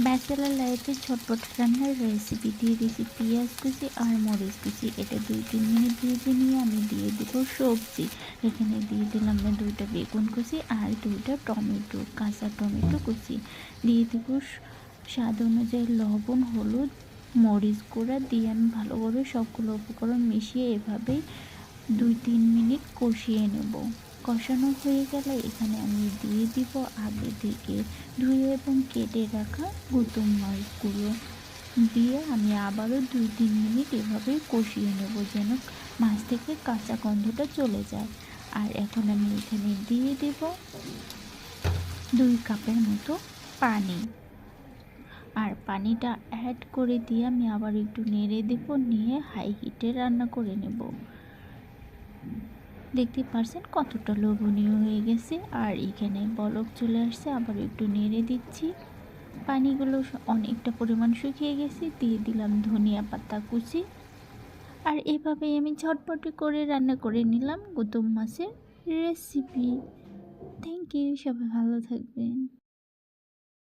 Bachelor লাইফে ঝটপট রান্নার রেসিপি দিয়ে দিয়েছি পেঁয়াজ কুচি আর মরিচ কুচি। এটা 2-3 মিনিট ভেজে নিয়ে আমি দিয়ে দেবো সবজি। এখানে দিয়ে দিলাম 2টা বেগুন কুচি আর 2টা টমেটো, কাঁচা টমেটো কুচি। দিয়ে দেবো স্বাদ অনুযায়ী লবণ, হলুদ, মরিচ গুঁড়া দিয়ে আমি ভালো করে সবগুলো উপকরণ মিশিয়ে এভাবেই 2-3 মিনিট কষিয়ে নেব। কষানো হয়ে গেলে এখানে আমি দিয়ে দিব আগে থেকে ধুয়ে এবং কেটে রাখা গুতুম মাছগুলো। দিয়ে আমি আবারও 2-3 মিনিট এভাবেই কষিয়ে নেব যেন মাছ থেকে কাঁচা গন্ধটা চলে যায়। আর এখন আমি এখানে দিয়ে দেব 2 কাপের মতো পানি। আর পানিটা অ্যাড করে দিয়ে আমি আবার একটু নেড়ে দেব, নিয়ে হাই হিটে রান্না করে নেব। দেখতে পারছেন কতটা লোভনীয় হয়ে গেছে। আর এখানে বলক চলে আসছে, আবার একটু নেড়ে দিচ্ছি। পানিগুলো অনেকটা পরিমাণ শুকিয়ে গেছে। দিয়ে দিলাম ধনিয়া পাতা কুচি। আর এভাবেই আমি ঝটপট করে রান্না করে নিলাম গুতুম মাছের রেসিপি। থ্যাংক ইউ, সবাই ভালো থাকবেন।